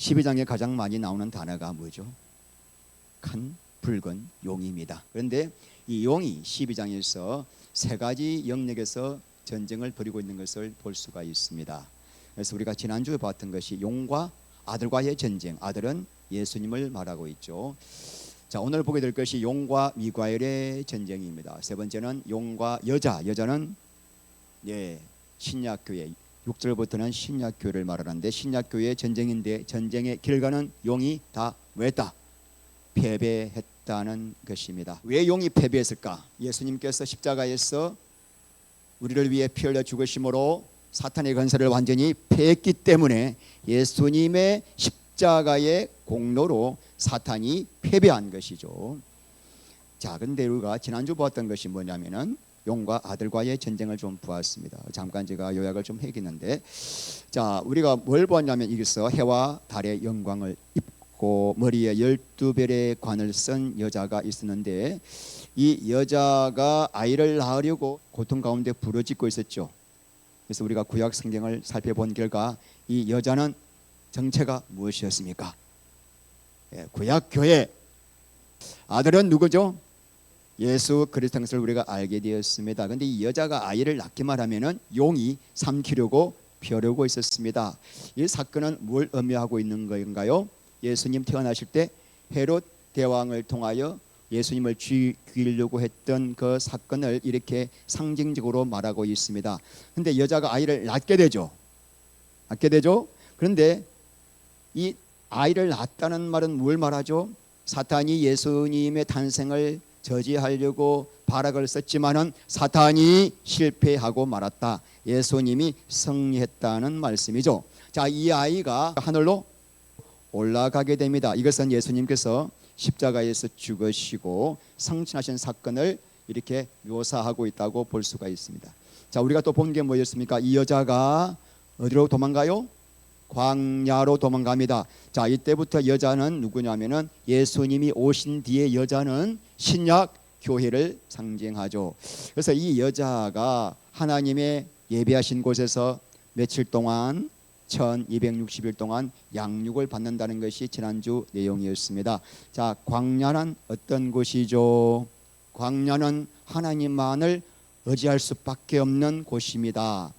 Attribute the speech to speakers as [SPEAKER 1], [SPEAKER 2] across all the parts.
[SPEAKER 1] 12장에 가장 많이 나오는 단어가 뭐죠? 큰 붉은 용입니다. 그런데 이 용이 12장에서 세 가지 영역에서 전쟁을 벌이고 있는 것을 볼 수가 있습니다. 그래서 우리가 지난주에 봤던 것이 용과 아들과의 전쟁, 아들은 예수님을 말하고 있죠. 자, 오늘 보게 될 것이 용과 미가엘의 전쟁입니다. 세 번째는 용과 여자는 신약교회, 6절부터는 신약교회를 말하는데 신약교회의 전쟁인데 전쟁의 결과는 용이 다 뭐했다? 패배했다는 것입니다. 왜 용이 패배했을까? 예수님께서 십자가에서 우리를 위해 피 흘려 죽으심으로 사탄의 권세를 완전히 패했기 때문에 예수님의 십자가의 공로로 사탄이 패배한 것이죠. 자, 근데 우리가 지난주 보았던 것이 뭐냐면은 용과 아들과의 전쟁을 좀 보았습니다. 잠깐 제가 요약을 좀 해야겠는데, 자, 우리가 뭘 보았냐면 여기서 해와 달의 영광을 입고 머리에 12별의 관을 쓴 여자가 있었는데 이 여자가 아이를 낳으려고 고통 가운데 부르짖고 있었죠. 그래서 우리가 구약 성경을 살펴본 결과 이 여자는 정체가 무엇이었습니까? 구약 교회. 아들은 누구죠? 예수 그리스도인 것을 우리가 알게 되었습니다. 그런데 이 여자가 아이를 낳기만 하면은 용이 삼키려고 펴려고 있었습니다. 이 사건은 뭘 의미하고 있는 건가요? 예수님 태어나실 때 헤롯 대왕을 통하여 예수님을 죽이려고 했던 그 사건을 이렇게 상징적으로 말하고 있습니다. 그런데 여자가 아이를 낳게 되죠. 그런데 이 아이를 낳았다는 말은 뭘 말하죠? 사탄이 예수님의 탄생을 저지하려고 발악을 썼지만은 사탄이 실패하고 말았다. 예수님이 승리했다는 말씀이죠. 자, 이 아이가 하늘로 올라가게 됩니다. 이것은 예수님께서 십자가에서 죽으시고 승천하신 사건을 이렇게 묘사하고 있다고 볼 수가 있습니다. 자, 우리가 또 본 게 뭐였습니까? 이 여자가 어디로 도망가요? 광야로 도망갑니다. 자, 이때부터 여자는 누구냐면은 예수님이 오신 뒤에 여자는 신약 교회를 상징하죠. 그래서 이 여자가 하나님의 예배하신 곳에서 며칠 동안 1260일 동안 양육을 받는다는 것이 지난주 내용이었습니다. 자, 광야는 어떤 곳이죠? 광야는 하나님만을 의지할 수밖에 없는 곳입니다.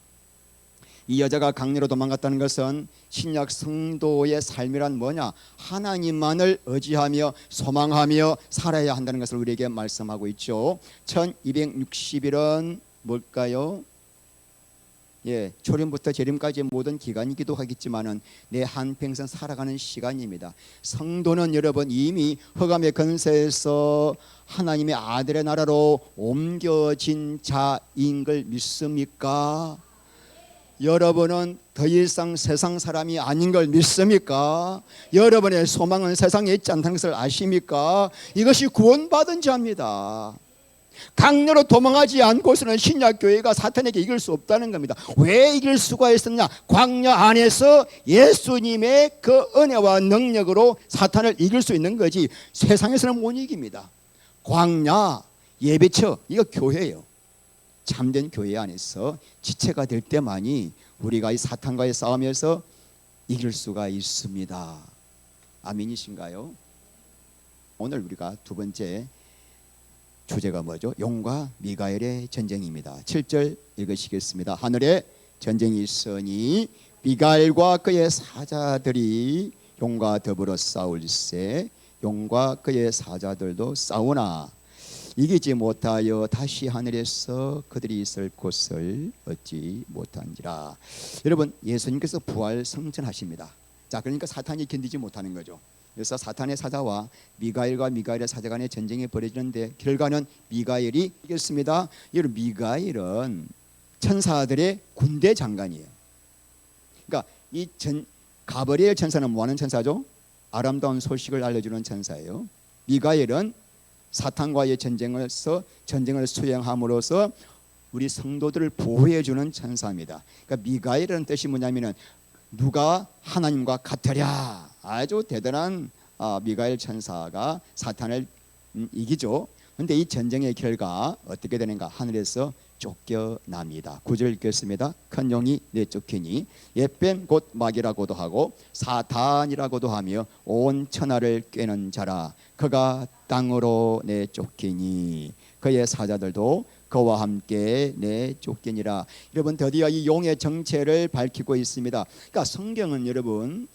[SPEAKER 1] 이 여자가 광야로 도망갔다는 것은 신약 성도의 삶이란 뭐냐? 하나님만을 의지하며 소망하며 살아야 한다는 것을 우리에게 말씀하고 있죠. 1260일은 뭘까요? 초림부터 재림까지의 모든 기간이기도 하겠지만은 내 한평생 살아가는 시간입니다. 성도는 여러분 이미 흑암의 권세에서 하나님의 아들의 나라로 옮겨진 자인 걸 믿습니까? 여러분은 더 이상 세상 사람이 아닌 걸 믿습니까? 여러분의 소망은 세상에 있지 않다는 것을 아십니까? 이것이 구원받은 자입니다. 강렬로 도망하지 않고서는 신약교회가 사탄에게 이길 수 없다는 겁니다. 왜 이길 수가 있었냐? 광야 안에서 예수님의 그 은혜와 능력으로 사탄을 이길 수 있는 거지 세상에서는 못 이깁니다. 광야 예배처 이거 교회예요. 참된 교회 안에서 지체가 될 때만이 우리가 이 사탄과의 싸움에서 이길 수가 있습니다. 아멘이신가요? 오늘 우리가 두 번째 주제가 뭐죠? 용과 미가엘의 전쟁입니다. 7절 읽으시겠습니다. 하늘에 전쟁이 있으니 미가엘과 그의 사자들이 용과 더불어 싸울세 용과 그의 사자들도 싸우나 이기지 못하여 다시 하늘에서 그들이 있을 곳을 얻지 못한지라. 여러분 예수님께서 부활 승천하십니다. 자, 그러니까 사탄이 견디지 못하는 거죠. 그래서 사탄의 사자와 미가엘과 미가엘의 사자 간의 전쟁이 벌어지는데 결과는 미가엘이 이겼습니다. 여러분 미가엘은 천사들의 군대 장관이에요. 그러니까 이 가브리엘 천사는 뭐 하는 천사죠? 아름다운 소식을 알려주는 천사예요. 미가엘은 사탄과의 전쟁을 수행함으로써 우리 성도들을 보호해주는 천사입니다. 그러니까 미가엘이라는 뜻이 뭐냐면은 누가 하나님과 같으랴. 아주 대단한 미가엘 천사가 사탄을 이기죠. 그런데 이 전쟁의 결과 어떻게 되는가? 하늘에서 쫓겨납니다. 9절 읽겠습니다. 큰 용이 내쫓기니 옛뱀 곧 마귀라고도 하고 사탄이라고도 하며 온 천하를 꿰는 자라. 그가 땅으로 내쫓기니 그의 사자들도 그와 함께 내쫓기니라. 여러분, 드디어 이 용의 정체를 밝히고 있습니다. 그러니까 성경은 여러분,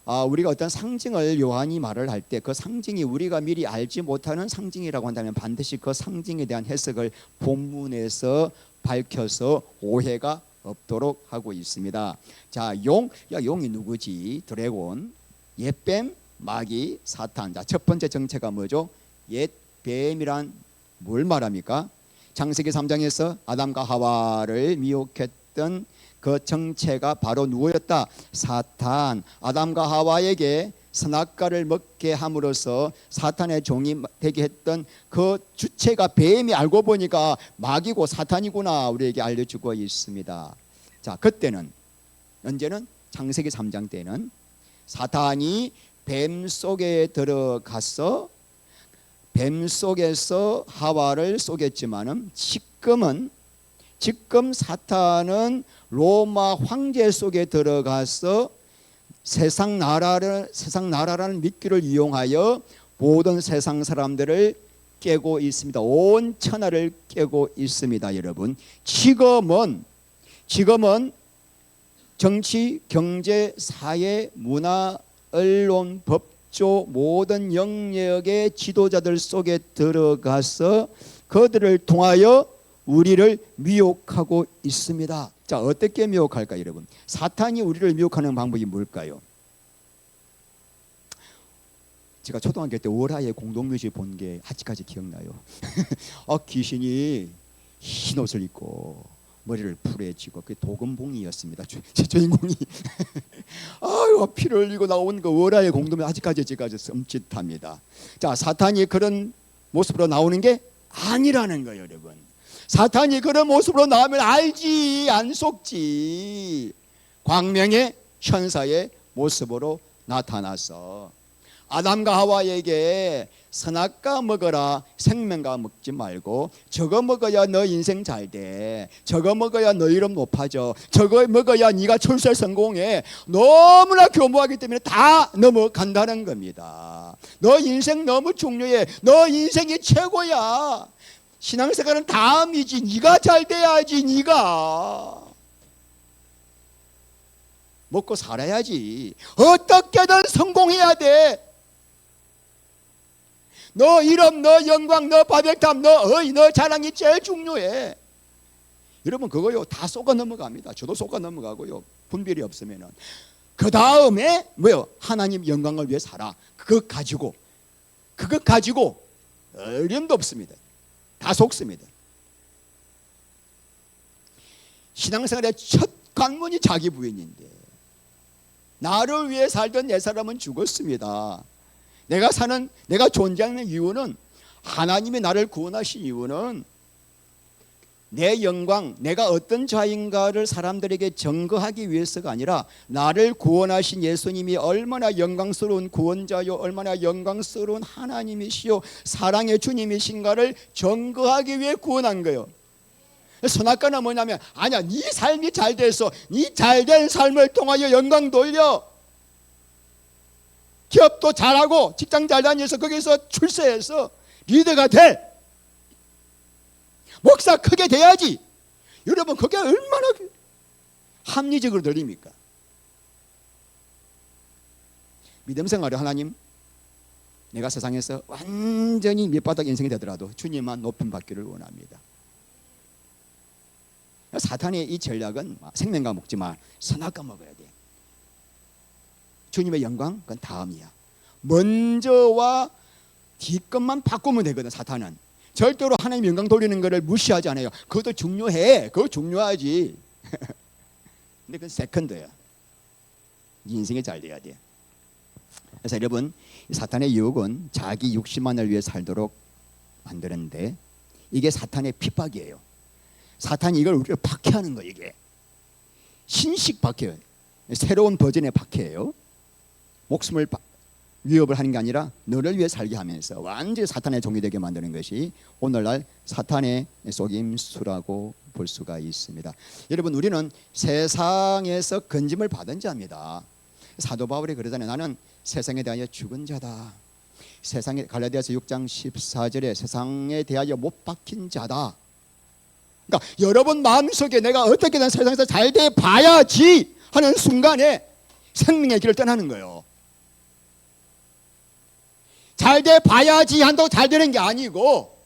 [SPEAKER 1] 우리가 어떤 상징을 요한이 말을 할 때 그 상징이 우리가 미리 알지 못하는 상징이라고 한다면 반드시 그 상징에 대한 해석을 본문에서 밝혀서 오해가 없도록 하고 있습니다. 자, 용이 누구지? 드래곤, 옛뱀, 마귀, 사탄. 자, 첫 번째 정체가 뭐죠? 옛뱀이란 뭘 말합니까? 창세기 3장에서 아담과 하와를 미혹했던 그 정체가 바로 누구였다? 사탄. 아담과 하와에게 선악과를 먹게 함으로써 사탄의 종이 되게 했던 그 주체가 뱀이 알고 보니까 마귀고 사탄이구나 우리에게 알려주고 있습니다. 자, 그때는 언제는 창세기 3장 때는 사탄이 뱀 속에 들어가서 뱀 속에서 하와를 속였지만은 지금 사탄은 로마 황제 속에 들어가서 세상 나라라는 미끼를 이용하여 모든 세상 사람들을 깨고 있습니다. 온 천하를 깨고 있습니다. 여러분, 지금은 정치, 경제, 사회, 문화, 언론, 법조 모든 영역의 지도자들 속에 들어가서 그들을 통하여 우리를 미혹하고 있습니다. 자, 어떻게 미혹할까요, 여러분? 사탄이 우리를 미혹하는 방법이 뭘까요? 제가 초등학교 때 월화의 공동묘지 본 게 아직까지 기억나요. 귀신이 흰 옷을 입고 머리를 풀에 쥐고 그게 도금봉이었습니다. 제 주인공이 피를 흘리고 나온 그 월화의 공동묘지 아직까지 제가 섬찟합니다. 자, 사탄이 그런 모습으로 나오는 게 아니라는 거예요, 여러분. 사탄이 그런 모습으로 나오면 알지 안 속지. 광명의 천사의 모습으로 나타나서 아담과 하와에게 선악과 먹어라, 생명과 먹지 말고 저거 먹어야 너 인생 잘 돼, 저거 먹어야 너 이름 높아져, 저거 먹어야 네가 출세 성공해, 너무나 교묘하기 때문에 다 넘어간다는 겁니다. 너 인생 너무 중요해, 너 인생이 최고야. 신앙생활은 다음이지, 네가 잘 돼야지. 네가 먹고 살아야지. 어떻게든 성공해야 돼. 너 이름, 너 영광, 너 바벨탑, 너 자랑이 제일 중요해. 여러분, 그거요 다 쏘가 넘어갑니다. 저도 쏘가 넘어가고요. 분별이 없으면은 그 다음에 뭐요? 하나님 영광을 위해 살아. 그것 가지고 어림도 없습니다. 다 속습니다. 신앙생활의 첫 관문이 자기 부인인데 나를 위해 살던 내 사람은 죽었습니다. 내가 존재하는 이유는, 하나님이 나를 구원하신 이유는 내 영광, 내가 어떤 자인가를 사람들에게 증거하기 위해서가 아니라 나를 구원하신 예수님이 얼마나 영광스러운 구원자요, 얼마나 영광스러운 하나님이시요 사랑의 주님이신가를 증거하기 위해 구원한 거예요. 선악과는 뭐냐면, 아니야, 네 삶이 잘 돼서 네 잘된 삶을 통하여 영광 돌려, 기업도 잘하고 직장 잘 다녀서 거기서 출세해서 리더가 돼, 목사 크게 돼야지. 여러분, 그게 얼마나 합리적으로 들립니까? 믿음 생활에 하나님, 내가 세상에서 완전히 밑바닥 인생이 되더라도 주님만 높임 받기를 원합니다. 사탄의 이 전략은 생명과 먹지 마, 선악과 먹어야 돼. 주님의 영광, 그건 다음이야. 먼저와 뒤것만 바꾸면 되거든. 사탄은 절대로 하나님 영광 돌리는 것을 무시하지 않아요. 그것도 중요해. 그거 중요하지. 근데 그건 세컨드야. 인생이 잘 돼야 돼. 그래서 여러분, 사탄의 유혹은 자기 육신만을 위해 살도록 만드는데 이게 사탄의 핍박이에요. 사탄이 이걸 우리를 박해하는 거예요. 이게 신식 박해예요. 새로운 버전의 박해예요. 목숨을 위협을 하는 게 아니라 너를 위해 살게 하면서 완전히 사탄의 종이 되게 만드는 것이 오늘날 사탄의 속임수라고 볼 수가 있습니다. 여러분, 우리는 세상에서 건짐을 받은 자입니다. 사도 바울이 그러잖아요. 나는 세상에 대하여 죽은 자다. 세상에, 갈라디아서 6장 14절에 세상에 대하여 못 박힌 자다. 그러니까 여러분 마음속에 내가 어떻게든 세상에서 잘 돼 봐야지 하는 순간에 생명의 길을 떠나는 거예요. 잘 돼 봐야지 한다고 잘 되는 게 아니고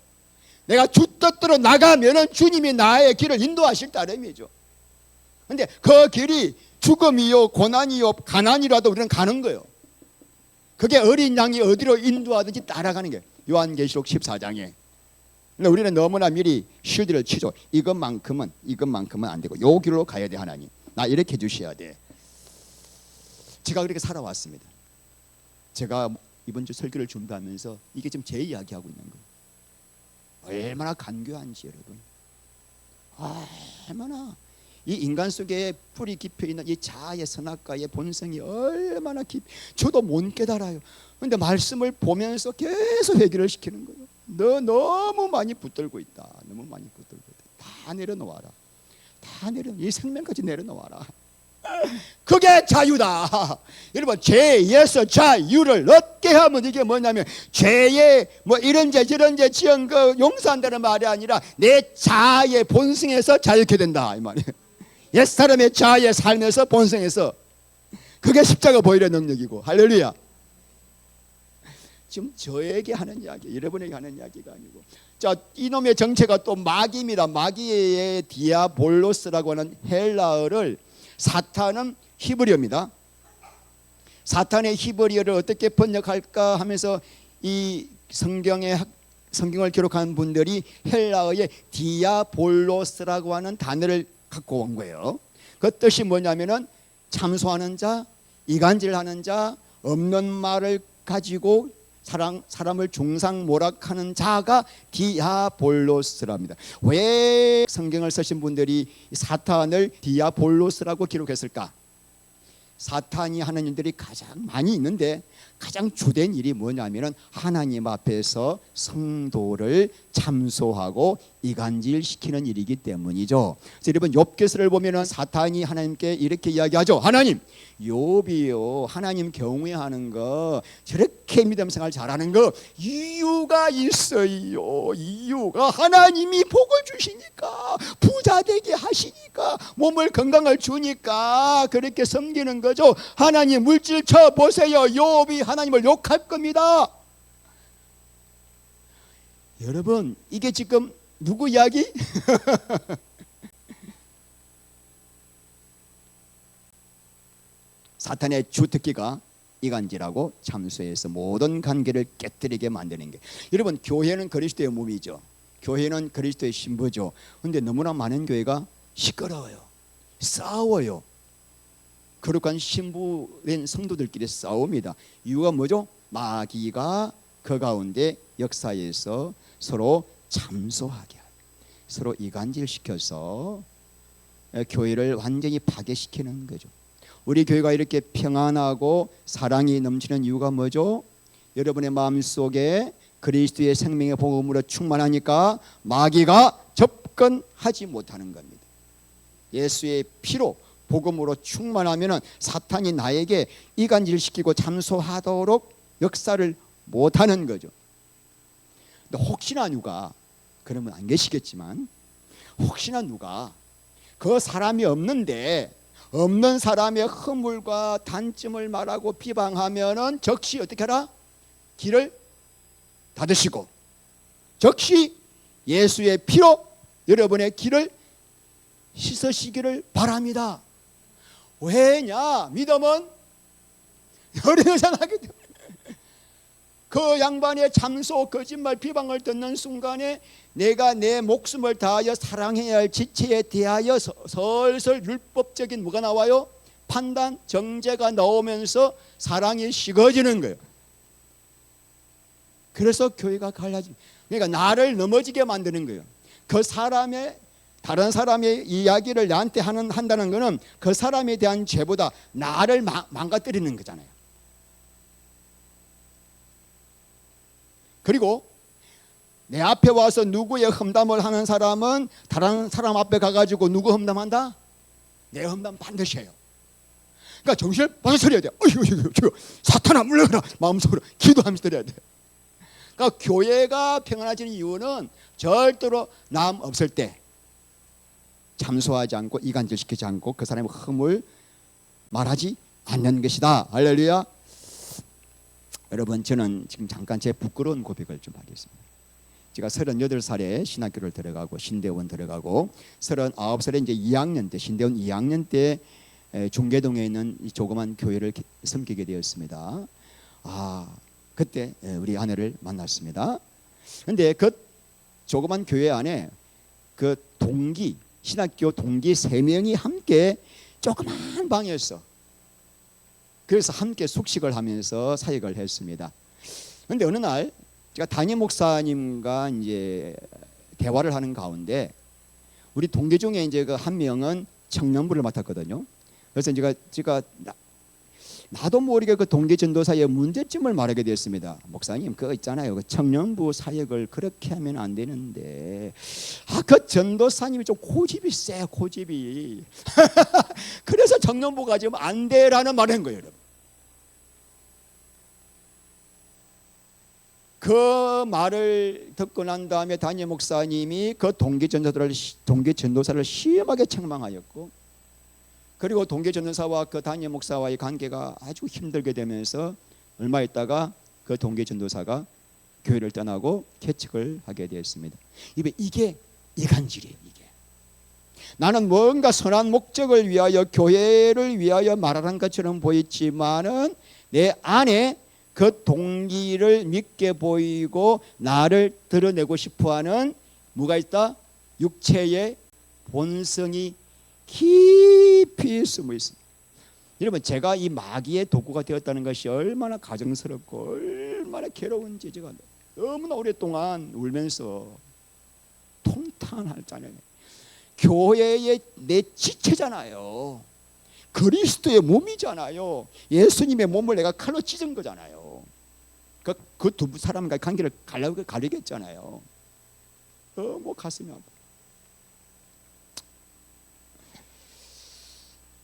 [SPEAKER 1] 내가 주 뜻대로 나가면은 주님이 나의 길을 인도하실 따름이죠. 근데 그 길이 죽음이요 고난이요 가난이라도 우리는 가는 거예요. 그게 어린 양이 어디로 인도하든지 따라가는 게 요한계시록 14장에. 근데 우리는 너무나 미리 실드를 치죠. 이것만큼은 안 되고 요 길로 가야 돼. 하나님 나 이렇게 해주셔야 돼. 제가 그렇게 살아왔습니다. 제가 이번 주 설교를 준비하면서 이게 지금 제 이야기하고 있는 거예요. 얼마나 간교한지 여러분. 얼마나 이 인간 속에 뿌리 깊이 있는 이 자아의 선악과의 본성이 얼마나 깊이, 저도 못 깨달아요. 그런데 말씀을 보면서 계속 회개를 시키는 거예요. 너 너무 많이 붙들고 있다. 너무 많이 붙들고 있다. 다 내려놓아라. 이 생명까지 내려놓아라. 그게 자유다. 여러분, 죄에서 자유를 얻게 하면 이게 뭐냐면 죄의 뭐 이런 죄 저런 죄 지은 거 용서한다는 말이 아니라 내 자아의 본성에서 자유케 된다 이 말이에요. 옛사람의 자아의 삶에서 본성에서. 그게 십자가 보혈의 능력이고. 할렐루야. 지금 저에게 하는 이야기, 여러분에게 하는 이야기가 아니고. 자, 이놈의 정체가 또 마귀입니다. 마귀의 디아볼로스라고 하는 헬라어를, 사탄은 히브리어입니다. 사탄의 히브리어를 어떻게 번역할까 하면서 이 성경을 기록한 분들이 헬라어의 디아볼로스라고 하는 단어를 갖고 온 거예요. 그 뜻이 뭐냐면은 참소하는 자, 이간질하는 자, 없는 말을 가지고 사람을 중상모략하는 자가 디아볼로스랍니다. 왜 성경을 쓰신 분들이 사탄을 디아볼로스라고 기록했을까? 사탄이 하는 일들이 가장 많이 있는데 가장 주된 일이 뭐냐면은 하나님 앞에서 성도를 참소하고 이간질시키는 일이기 때문이죠. 그래서 여러분 욥기서를 보면은 사탄이 하나님께 이렇게 이야기하죠. 하나님, 욥이요 하나님 경외하는 거, 저렇게 믿음 생활 잘하는 거 이유가 있어요. 이유가 하나님이 복을 주시니까, 부자 되게 하시니까, 몸을 건강을 주니까 그렇게 섬기는 거죠. 하나님 물질 쳐 보세요. 욥이 하나님을 욕할 겁니다. 여러분, 이게 지금 누구 이야기? 사탄의 주특기가 이간질하고 참소해서 모든 관계를 깨뜨리게 만드는 게. 여러분, 교회는 그리스도의 몸이죠. 교회는 그리스도의 신부죠. 그런데 너무나 많은 교회가 시끄러워요. 싸워요. 거룩한 신부된 성도들끼리 싸웁니다. 이유가 뭐죠? 마귀가 그 가운데 역사에서 서로 참소하게, 서로 이간질시켜서 교회를 완전히 파괴시키는 거죠. 우리 교회가 이렇게 평안하고 사랑이 넘치는 이유가 뭐죠? 여러분의 마음속에 그리스도의 생명의 복음으로 충만하니까 마귀가 접근하지 못하는 겁니다. 예수의 피로 복음으로 충만하면 사탄이 나에게 이간질시키고 참소하도록 역사를 못하는 거죠. 근데 혹시나 누가, 그러면 안 계시겠지만 혹시나 누가 그 사람이 없는데 없는 사람의 허물과 단점을 말하고 비방하면은 즉시 어떻게 하라? 길을 닫으시고 즉시 예수의 피로 여러분의 길을 씻으시기를 바랍니다. 왜냐? 믿음은 여러분 생각하기 때문에. 그 양반의 참소, 거짓말, 비방을 듣는 순간에 내가 내 목숨을 다하여 사랑해야 할 지체에 대하여 설설 율법적인 뭐가 나와요? 판단, 정죄가 나오면서 사랑이 식어지는 거예요. 그래서 교회가 갈라집니다. 그러니까 나를 넘어지게 만드는 거예요. 그 사람의, 다른 사람의 이야기를 나한테 한다는 것은 그 사람에 대한 죄보다 나를 망가뜨리는 거잖아요. 그리고 내 앞에 와서 누구의 험담을 하는 사람은 다른 사람 앞에 가가지고 누구 험담한다? 내 험담 반드시 해요. 그러니까 정신을 바짝 차려야 돼. 어이구, 사탄아 물러가라. 마음속으로 기도하면서 드려야 돼. 그러니까 교회가 평안해지는 이유는 절대로 남 없을 때 참소하지 않고 이간질시키지 않고 그 사람의 흠을 말하지 않는 것이다. 할렐루야. 여러분, 저는 지금 잠깐 제 부끄러운 고백을 좀 하겠습니다. 제가 38살에 신학교를 들어가고 신대원 들어가고 39살에 이제 2학년 때 신대원 2학년 때 중계동에 있는 이 조그만 교회를 섬기게 되었습니다. 그때 우리 아내를 만났습니다. 그런데 그 조그만 교회 안에 그 동기 신학교 동기 3명이 함께 조그만 방이었어. 그래서 함께 숙식을 하면서 사역을 했습니다. 그런데 어느 날 제가 담임 목사님과 이제 대화를 하는 가운데 우리 동기 중에 이제 그 한 명은 청년부를 맡았거든요. 그래서 제가 나도 모르게 그 동기 전도사의 문제점을 말하게 됐습니다. 목사님, 그거 있잖아요. 그 청년부 사역을 그렇게 하면 안 되는데, 그 전도사님이 좀 고집이 세요, 고집이. 그래서 청년부가 지금 안 돼라는 말인 거예요, 여러분. 그 말을 듣고 난 다음에 담임 목사님이 그 동기 전도사를 심하게 책망하였고, 그리고 동기 전도사와 그 담임 목사와의 관계가 아주 힘들게 되면서 얼마 있다가 그 동기 전도사가 교회를 떠나고 개척을 하게 되었습니다. 이게 이간질이에요. 이게 나는 뭔가 선한 목적을 위하여 교회를 위하여 말하는 것처럼 보였지만은 내 안에 그 동기를 믿게 보이고 나를 드러내고 싶어하는 뭐가 있다? 육체의 본성이 깊이 숨어 있습니다. 여러분, 제가 이 마귀의 도구가 되었다는 것이 얼마나 가정스럽고 얼마나 괴로운지 제가 너무나 오랫동안 울면서 통탄하잖아요. 교회의 내 지체잖아요. 그리스도의 몸이잖아요. 예수님의 몸을 내가 칼로 찢은 거잖아요. 그 두 사람과의 관계를 가리겠잖아요. 너무 가슴이 아파.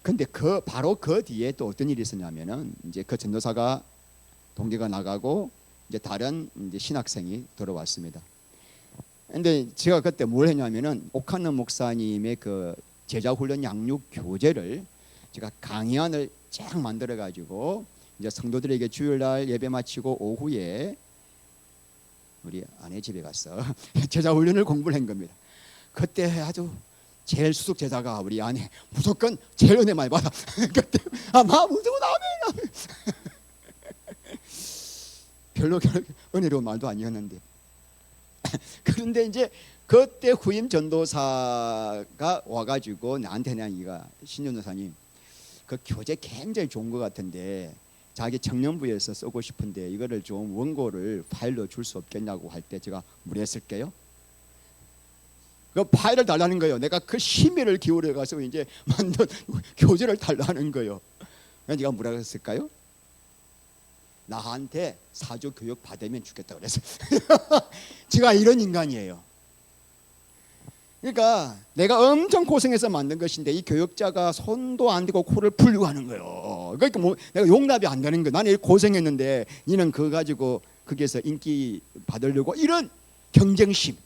[SPEAKER 1] 근데 바로 그 뒤에 또 어떤 일이 있었냐면은 이제 그 전도사가 동기가 나가고 이제 다른 이제 신학생이 들어왔습니다. 근데 제가 그때 뭘 했냐면은 옥하는 목사님의 그 제자 훈련 양육 교재를 제가 강의안을 쫙 만들어 가지고 이제 성도들에게 주일날 예배 마치고 오후에 우리 아내 집에 가서 제자 훈련을 공부를 한 겁니다. 그때 아주 제일 수석 제자가 우리 아내 무조건 제일 은혜 많이 받아. 그때 무조건 아멘. 별로 은혜로운 말도 아니었는데. 그런데 이제 그때 후임 전도사가 와가지고 나한테 그냥 신전도사님 그 교재 굉장히 좋은 것 같은데 자기 청년부에서 쓰고 싶은데 이거를 좀 원고를 파일로 줄 수 없겠냐고 할 때 제가 무리했을게요. 그 파일을 달라는 거예요. 내가 그 심의를 기울여 가서 이제 만든 교재를 달라는 거예요. 내가 뭐라고 했을까요? 나한테 사주 교육 받으면 죽겠다 그랬어요. 제가 이런 인간이에요. 그러니까 내가 엄청 고생해서 만든 것인데 이 교육자가 손도 안 대고 코를 풀고 하는 거예요. 그러니까 내가 용납이 안 되는 거예요. 나는 고생했는데 니는 그거 가지고 거기에서 인기 받으려고 이런 경쟁심.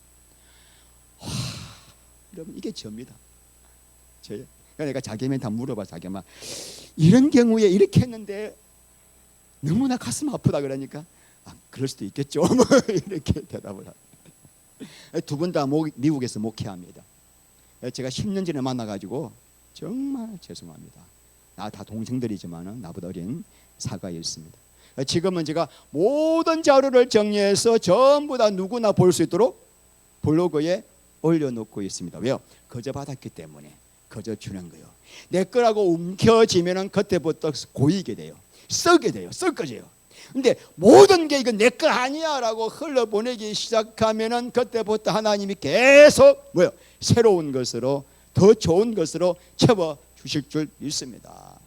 [SPEAKER 1] 여러분, 이게 저입니다. 저예요. 그러니까 내가 자기한테 다 물어봐. 자기만 이런 경우에 이렇게 했는데 너무나 가슴 아프다 그러니까 그럴 수도 있겠죠. 이렇게 대답을 합니다. 두 분 다 미국에서 목회합니다. 제가 10년 전에 만나가지고 정말 죄송합니다. 나 다 동생들이지만 나보다 어린 사가였습니다. 지금은 제가 모든 자료를 정리해서 전부 다 누구나 볼 수 있도록 블로그에 올려놓고 있습니다. 왜요? 거저 받았기 때문에 거저 주는 거예요. 내 거라고 움켜쥐면은 그때부터 고이게 돼요. 썩게 돼요. 썩어져요. 근데 모든 게 이건 내 거 아니야라고 흘러보내기 시작하면은 그때부터 하나님이 계속 새로운 것으로 더 좋은 것으로 채워 주실 줄 믿습니다.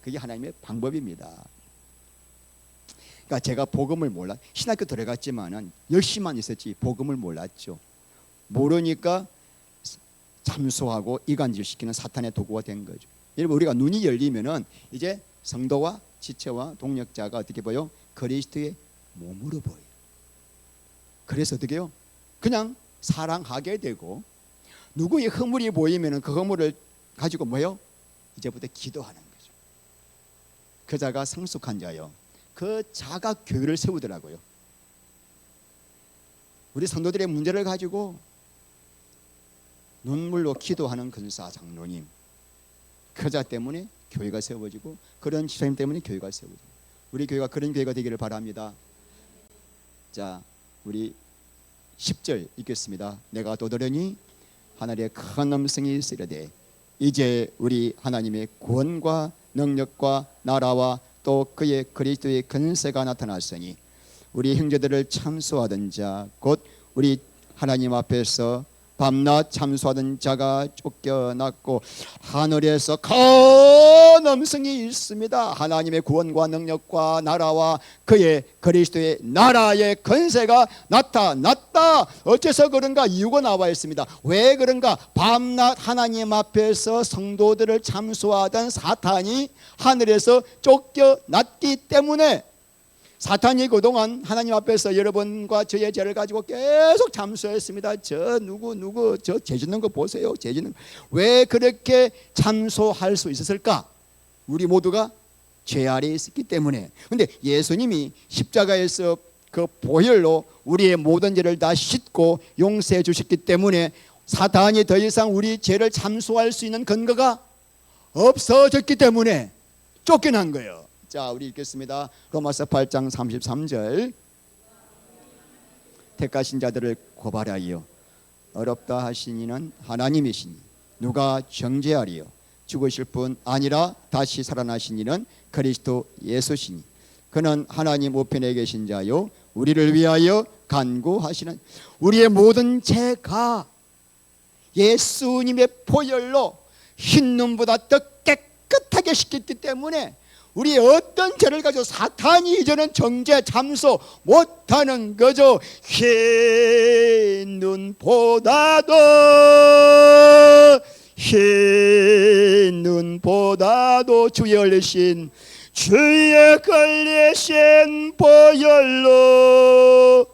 [SPEAKER 1] 그게 하나님의 방법입니다. 그러니까 제가 복음을 몰라 신학교 들어갔지만은 열심히만 있었지 복음을 몰랐죠. 모르니까 잠수하고 이간질시키는 사탄의 도구가 된 거죠. 여러분 우리가 눈이 열리면은 이제 성도와 지체와 동력자가 어떻게 보여? 그리스도의 몸으로 보여요. 그래서 어떻게 해요? 그냥 사랑하게 되고 누구의 허물이 보이면은 그 허물을 가지고 뭐요? 이제부터 기도하는 거죠. 그 자가 성숙한 자요. 그 자가 교회를 세우더라고요. 우리 성도들의 문제를 가지고 눈물로 기도하는 근사 장로님, 그 자 때문에 교회가 세워지고 그런 지사님 때문에 교회가 세워지고 우리 교회가 그런 교회가 되기를 바랍니다. 자, 우리 10절 읽겠습니다. 내가 도더러니 하늘의 큰 음성이 있으려되 이제 우리 하나님의 구원과 능력과 나라와 또 그의 그리스도의 근세가 나타났으니 우리 형제들을 참소하던 자 곧 우리 하나님 앞에서 밤낮 참소하던 자가 쫓겨났고 하늘에서 큰 음성이 있습니다. 하나님의 구원과 능력과 나라와 그의 그리스도의 나라의 권세가 나타났다. 어째서 그런가? 이유가 나와 있습니다. 왜 그런가? 밤낮 하나님 앞에서 성도들을 참소하던 사탄이 하늘에서 쫓겨났기 때문에 사탄이 그동안 하나님 앞에서 여러분과 저의 죄를 가지고 계속 참소했습니다. 저 누구 저 죄 짓는 거 보세요. 죄 짓는 거. 왜 그렇게 참소할 수 있었을까? 우리 모두가 죄 아래에 있었기 때문에. 근데 예수님이 십자가에서 그 보혈로 우리의 모든 죄를 다 씻고 용서해 주셨기 때문에 사탄이 더 이상 우리 죄를 참소할 수 있는 근거가 없어졌기 때문에 쫓겨난 거예요. 자, 우리 읽겠습니다. 로마서 8장 33절. 택하신 자들을 고발하여 어렵다 하신 이는 하나님이시니 누가 정죄하리요? 죽으실 뿐 아니라 다시 살아나신 이는 그리스도 예수시니 그는 하나님 우편에 계신 자요 우리를 위하여 간구하시는 우리의 모든 죄가 예수님의 보혈로 흰 눈보다 더 깨끗하게 씻겼기 때문에 우리의 어떤 죄를 가지고 사탄이 이제는 정죄 참소 못하는 거죠. 흰 눈보다도 흰 눈보다도 주의 흘리신 주의 걸리신 보혈로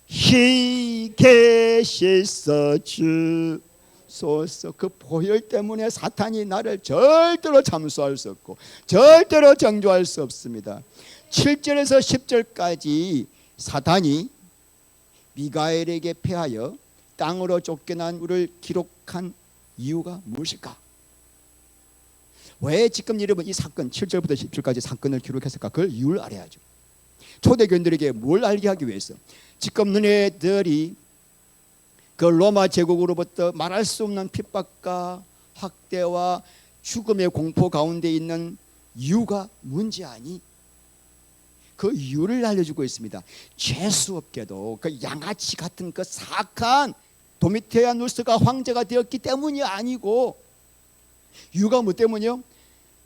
[SPEAKER 1] 희게 씻어 주소서. 그 보혈 때문에 사탄이 나를 절대로 참수할 수 없고 절대로 정죄할 수 없습니다. 7절에서 10절까지 사탄이 미가엘에게 패하여 땅으로 쫓겨난 우리를 기록한 이유가 무엇일까? 왜 지금 여러분 이 사건 7절부터 10절까지 사건을 기록했을까? 그걸 이유를 알아야죠. 초대교인들에게 뭘 알게 하기 위해서 지금 너네들이 그 로마 제국으로부터 말할 수 없는 핍박과 학대와 죽음의 공포 가운데 있는 이유가 뭔지 아니? 그 이유를 알려주고 있습니다. 재수없게도 그 양아치 같은 그 사악한 도미티아누스가 황제가 되었기 때문이 아니고 이유가 뭐 때문이요?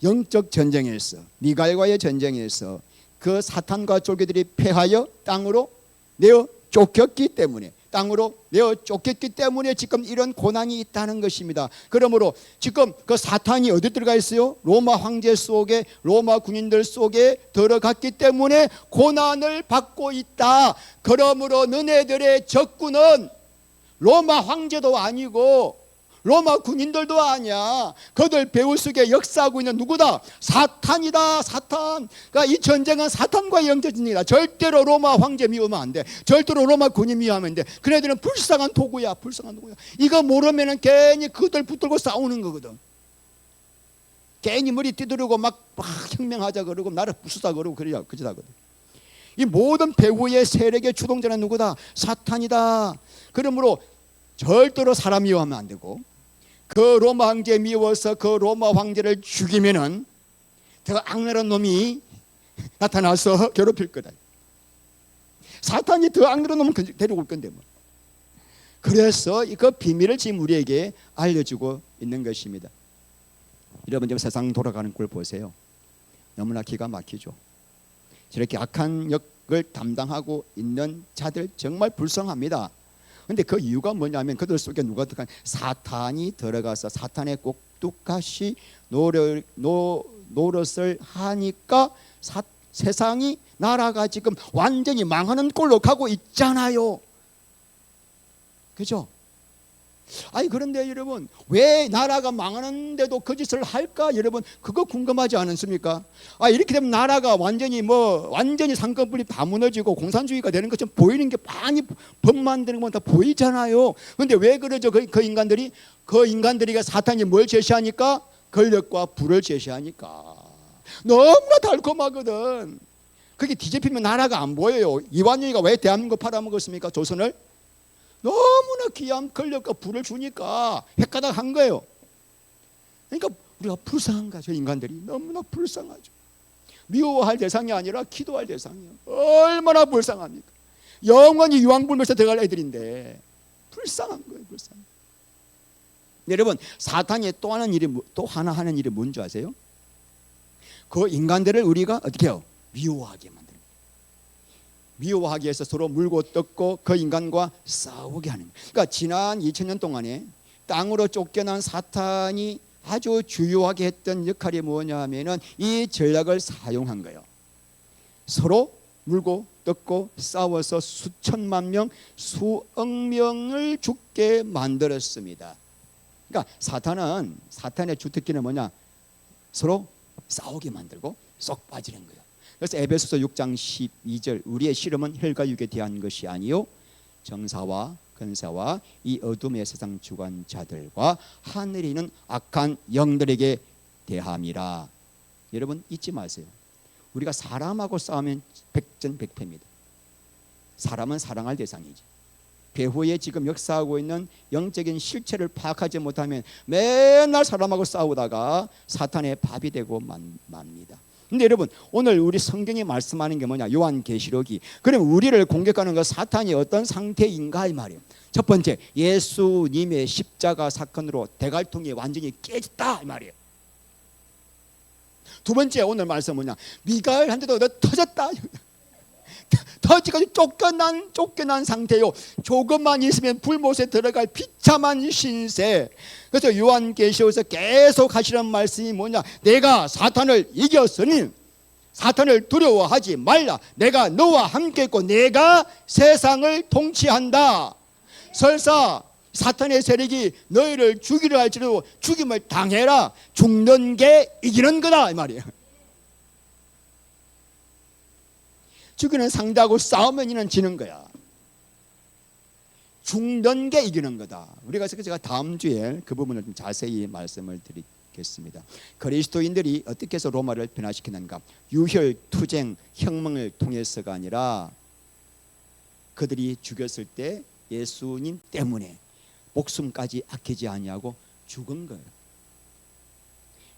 [SPEAKER 1] 영적 전쟁에서 미갈과의 전쟁에서 그 사탄과 쫄개들이 패하여 땅으로 내어 쫓겼기 때문에 땅으로 내어 쫓겼기 때문에 지금 이런 고난이 있다는 것입니다. 그러므로 지금 그 사탄이 어디 들어가 있어요? 로마 황제 속에 로마 군인들 속에 들어갔기 때문에 고난을 받고 있다. 그러므로 너네들의 적군은 로마 황제도 아니고 로마 군인들도 아니야. 그들 배후 속에 역사하고 있는 누구다? 사탄이다. 사탄. 그러니까 이 전쟁은 사탄과의 영전쟁이다. 절대로 로마 황제 미우면 안 돼. 절대로 로마 군인 미우면 안 돼. 그네들은 불쌍한 도구야. 불쌍한 도구야. 이거 모르면은 괜히 그들 붙들고 싸우는 거거든. 괜히 머리 띠두르고 막 혁명하자 그러고 나를 부수다 그러고 그러자 그러거든. 이 모든 배후의 세력의 주동자는 누구다? 사탄이다. 그러므로 절대로 사람 미워하면 안 되고 그 로마 황제 미워서 그 로마 황제를 죽이면은 더 악랄한 놈이 나타나서 괴롭힐 거다. 사탄이 더 악랄한 놈을 데리고 올 건데 뭐. 그래서 그 비밀을 지금 우리에게 알려주고 있는 것입니다. 여러분 지금 세상 돌아가는 꼴 보세요. 너무나 기가 막히죠. 저렇게 악한 담당하고 있는 자들 정말 불쌍합니다. 근데 그 이유가 뭐냐면 그들 속에 누가 들어간 사탄이 들어가서 사탄의 꼭두가시 노릇을 하니까 세상이 나라가 지금 완전히 망하는 꼴로 가고 있잖아요. 그죠? 아니 그런데 여러분 왜 나라가 망하는데도 그 짓을 할까? 여러분 그거 궁금하지 않습니까? 이렇게 되면 나라가 완전히 상권분립 다 무너지고 공산주의가 되는 것처럼 보이는 게 많이 법 만드는 건 다 보이잖아요. 그런데 왜 그러죠? 그 인간들이 사탄이 뭘 제시하니까? 권력과 부를 제시하니까 너무나 달콤하거든. 그게 뒤집히면 나라가 안 보여요. 이완용이가 왜 대한민국 팔아먹었습니까? 조선을? 너무나 귀한 권력과 부를 주니까 헷가닥 한 거예요. 그러니까 우리가 불쌍한 거죠. 인간들이 너무나 불쌍하죠. 미워할 대상이 아니라 기도할 대상이에요. 얼마나 불쌍합니까? 영원히 유황불면서 들어갈 애들인데 불쌍한 거예요. 불쌍한. 여러분 사탄이 또 하나 하는 일이 뭔지 아세요? 그 인간들을 우리가 어떻게 해요? 미워하게 만듭니다. 미워하기 위해서 서로 물고 뜯고 그 인간과 싸우게 하는 거예요. 그러니까 지난 2000년 동안에 땅으로 쫓겨난 사탄이 아주 주요하게 했던 역할이 뭐냐 하면은 이 전략을 사용한 거예요. 서로 물고 뜯고 싸워서 수천만 명, 수억 명을 죽게 만들었습니다. 그러니까 사탄의 주특기는 뭐냐? 서로 싸우게 만들고 쏙 빠지는 거예요. 그래서 에베소서 6장 12절 우리의 씨름은 혈과 육에 대한 것이 아니요 정사와 권세와 이 어둠의 세상 주관자들과 하늘에 있는 악한 영들에게 대함이라. 여러분 잊지 마세요. 우리가 사람하고 싸우면 백전백패입니다. 사람은 사랑할 대상이지. 배후에 지금 역사하고 있는 영적인 실체를 파악하지 못하면 맨날 사람하고 싸우다가 사탄의 밥이 되고 맙니다. 근데 여러분 오늘 우리 성경이 말씀하는 게 뭐냐? 요한계시록이. 그럼 우리를 공격하는 그 사탄이 어떤 상태인가 이 말이에요. 첫 번째 예수님의 십자가 사건으로 대갈통이 완전히 깨졌다 이 말이에요. 두 번째 오늘 말씀 뭐냐? 미가엘한테도 터졌다. 터지까지 쫓겨난 상태요. 조금만 있으면 불못에 들어갈 비참한 신세. 그래서 요한계시록에서 계속 하시는 말씀이 뭐냐? 내가 사탄을 이겼으니 사탄을 두려워하지 말라. 내가 너와 함께 있고 내가 세상을 통치한다. 설사 사탄의 세력이 너희를 죽이려 할지라도 죽임을 당해라. 죽는 게 이기는 거다 이 말이에요. 죽이는 상대하고 싸우면 이는 지는 거야. 죽는 게 이기는 거다. 우리가 제가 다음 주에 그 부분을 좀 자세히 말씀을 드리겠습니다. 그리스도인들이 어떻게 해서 로마를 변화시키는가? 유혈, 투쟁, 혁명을 통해서가 아니라 그들이 죽였을 때 예수님 때문에 목숨까지 아끼지 아니하고 죽은 거예요.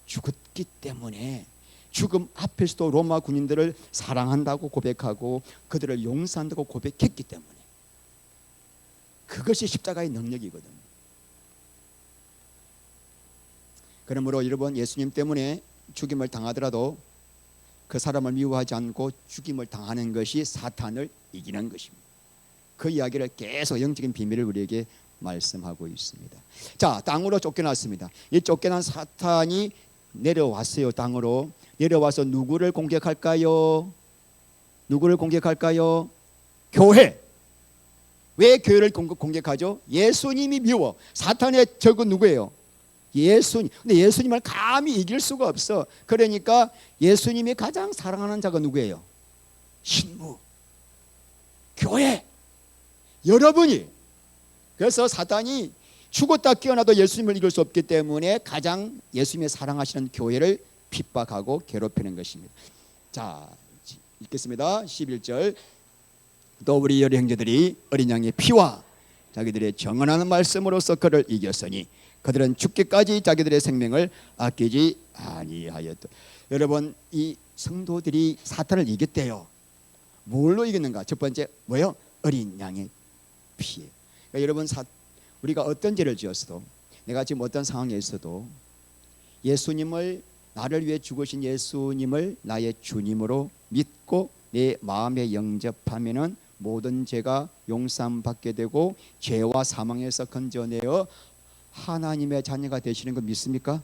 [SPEAKER 1] 죽었기 때문에 죽음 앞에서도 로마 군인들을 사랑한다고 고백하고 그들을 용서한다고 고백했기 때문에 그것이 십자가의 능력이거든요. 그러므로 여러분 예수님 때문에 죽임을 당하더라도 그 사람을 미워하지 않고 죽임을 당하는 것이 사탄을 이기는 것입니다. 그 이야기를 계속 영적인 비밀을 우리에게 말씀하고 있습니다. 자, 땅으로 쫓겨났습니다. 이 쫓겨난 사탄이 내려왔어요. 땅으로 내려와서 누구를 공격할까요? 누구를 공격할까요? 교회. 왜 교회를 공격하죠? 예수님이 미워. 사탄의 적은 누구예요? 예수님. 근데 예수님을 감히 이길 수가 없어. 그러니까 예수님이 가장 사랑하는 자가 누구예요? 신부. 교회. 여러분이. 그래서 사탄이 죽었다 깨어나도 예수님을 이길 수 없기 때문에 가장 예수님이 사랑하시는 교회를 핍박하고 괴롭히는 것입니다. 자, 읽겠습니다. 11절. 또 우리 여러 형제들이 어린 양의 피와 자기들의 정언하는 말씀으로서 그를 이겼으니 그들은 죽기까지 자기들의 생명을 아끼지 아니하였다. 여러분 이 성도들이 사탄을 이겼대요. 뭘로 이겼는가? 첫 번째 뭐예요? 어린 양의 피. 그러니까 여러분 우리가 어떤 죄를 지었어도 내가 지금 어떤 상황에 있어도 예수님을 나를 위해 죽으신 예수님을 나의 주님으로 믿고 내 마음에 영접하면은 모든 죄가 용서받게 되고 죄와 사망에서 건져내어 하나님의 자녀가 되시는 거 믿습니까?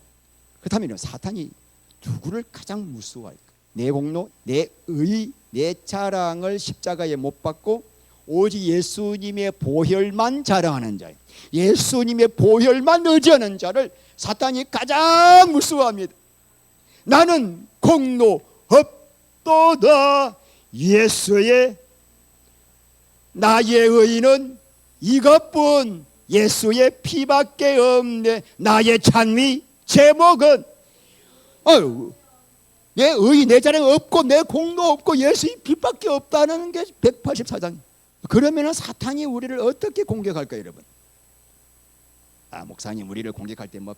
[SPEAKER 1] 그렇다면 사탄이 누구를 가장 무서워할까? 내 공로, 내 의, 내 자랑을 십자가에 못 박고 오직 예수님의 보혈만 자랑하는 자, 예수님의 보혈만 의지하는 자를 사탄이 가장 무서워합니다. 나는 공로 없도다. 예수의 나의 의는 이것뿐, 예수의 피밖에 없네. 나의 찬미 제목은 내 의, 내 자랑 없고 내 공로 없고 예수의 피밖에 없다는 게 184장. 그러면 사탄이 우리를 어떻게 공격할까요, 여러분? 목사님 우리를 공격할 때 뭐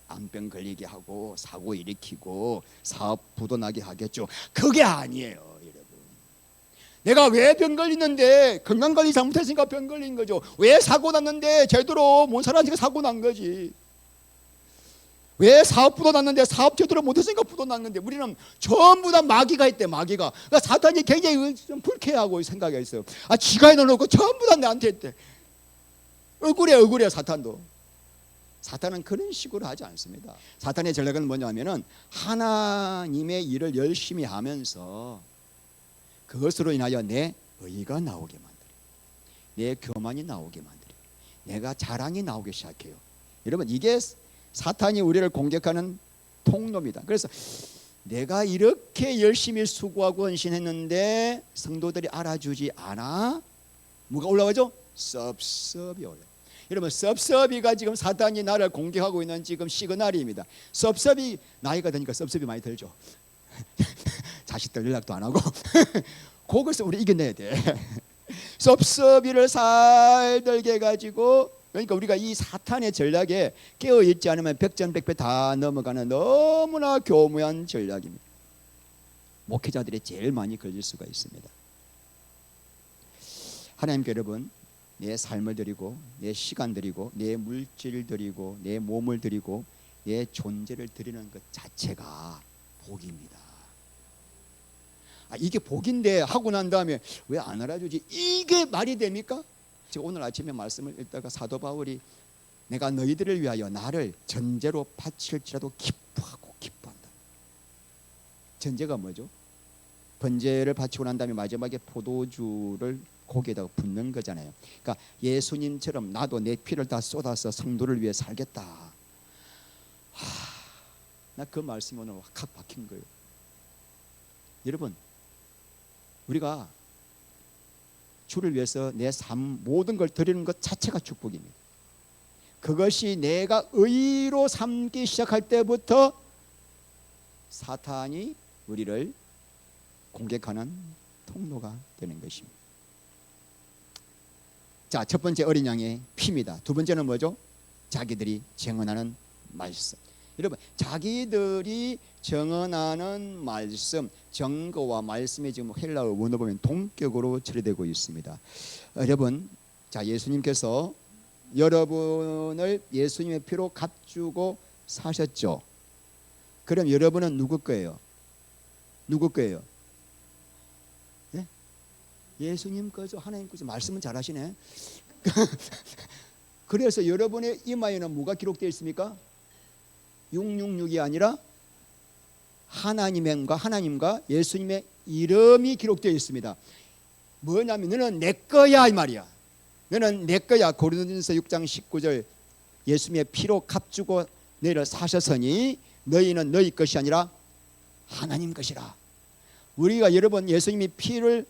[SPEAKER 1] 암병 걸리게 하고 사고 일으키고 사업 부도나게 하겠죠. 그게 아니에요, 여러분. 내가 왜 병 걸리는데 건강관리 잘못했으니까 병 걸린 거죠. 왜 사고 났는데 제대로 못 살았으니까 사고 난 거지. 왜 사업 부도 났는데 사업 제대로 못했으니까 부도 났는데, 우리는 전부 다 마귀가 있대. 마귀가. 그러니까 사탄이 굉장히 좀 불쾌하고 생각이 있어요. 지가 해놓고 전부 다 나한테 했대. 억울해 사탄도. 사탄은 그런 식으로 하지 않습니다. 사탄의 전략은 뭐냐면은 하나님의 일을 열심히 하면서 그것으로 인하여 내 의가 나오게 만들어요. 내 교만이 나오게 만들어요. 내가 자랑이 나오기 시작해요. 여러분, 이게 사탄이 우리를 공격하는 통로입니다. 그래서 내가 이렇게 열심히 수고하고 헌신했는데 성도들이 알아주지 않아? 뭐가 올라가죠? 섭섭이 올라가요. 여러분, 섭섭이가 지금 사탄이 나를 공격하고 있는 지금 시그널입니다. 섭섭이, 나이가 드니까 섭섭이 많이 들죠. 자식들 연락도 안 하고 그것을 우리 이겨내야 돼. 섭섭이를 살들게 해가지고, 그러니까 우리가 이 사탄의 전략에 깨어있지 않으면 백전백패 다 넘어가는 너무나 교묘한 전략입니다. 목회자들이 제일 많이 걸릴 수가 있습니다. 하나님께 여러분, 내 삶을 드리고 내 시간 드리고 내 물질 드리고 내 몸을 드리고 내 존재를 드리는 것 자체가 복입니다. 이게 복인데 하고 난 다음에 왜 안 알아주지? 이게 말이 됩니까? 제가 오늘 아침에 말씀을 읽다가 사도 바울이 내가 너희들을 위하여 나를 전제로 바칠지라도 기뻐하고 기뻐한다. 전제가 뭐죠? 번제를 바치고 난 다음에 마지막에 포도주를 고기에다가 붓는 거잖아요. 그러니까 예수님처럼 나도 내 피를 다 쏟아서 성도를 위해 살겠다. 나 그 말씀이 오늘 확 박힌 거예요. 여러분, 우리가 주를 위해서 내 삶 모든 걸 드리는 것 자체가 축복입니다. 그것이 내가 의로 삼기 시작할 때부터 사탄이 우리를 공격하는 통로가 되는 것입니다. 자, 첫 번째 어린 양의 피입니다. 두 번째는 뭐죠? 자기들이 증언하는 말씀. 여러분, 자기들이 증언하는 말씀, 증거와 말씀이 지금 헬라어 원어 보면 동격으로 처리되고 있습니다. 여러분, 자, 예수님께서 여러분을 예수님의 피로 값주고 사셨죠. 그럼 여러분은 누구 거예요? 누구 거예요? 네? 예수님 거죠. 하나님 거죠. 말씀은 잘하시네. 그래서 여러분의 이마에는 뭐가 기록되어 있습니까? 666이 아니라 하나님과 예수님의 이름이 기록되어 있습니다. 뭐냐면 너는 내 거야 이 말이야. 너는 내 거야. 고린도전서 6장 19절 예수님의 피로 값주고 너희를 사셨으니 너희는 너희 것이 아니라 하나님 것이라. 우리가 여러분 예수님이 피를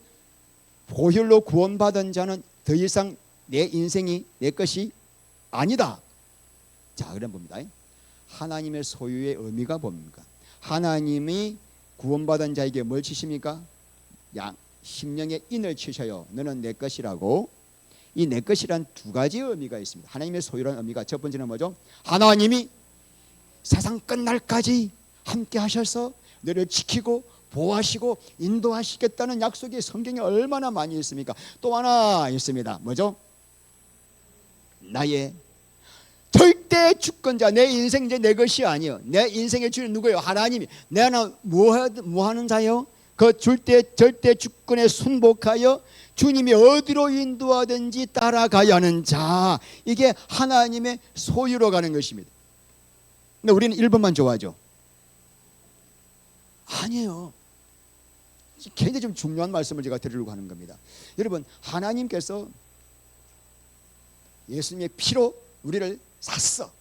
[SPEAKER 1] 보혈로 구원받은 자는 더 이상 내 인생이 내 것이 아니다. 자, 그럼 봅니다. 하나님의 소유의 의미가 뭡니까? 하나님이 구원받은 자에게 뭘 치십니까? 심령의 인을 치셔요. 너는 내 것이라고. 이 내 것이란 두 가지 의미가 있습니다. 하나님의 소유라는 의미가 첫 번째는 뭐죠? 하나님이 세상 끝날까지 함께 하셔서 너를 지키고 보호하시고 인도하시겠다는 약속이 성경에 얼마나 많이 있습니까? 또 하나 있습니다. 뭐죠? 나의 절대 주권자, 내 인생 이제 내 것이 아니요. 내 인생의 주인 누구예요? 하나님이. 내가 뭐 하는 자요? 그 절대 주권에 순복하여 주님이 어디로 인도하든지 따라가야 하는 자, 이게 하나님의 소유로 가는 것입니다. 근데 우리는 1번만 좋아하죠. 아니에요. 굉장히 좀 중요한 말씀을 제가 드리려고 하는 겁니다. 여러분, 하나님께서 예수님의 피로 우리를 샀어.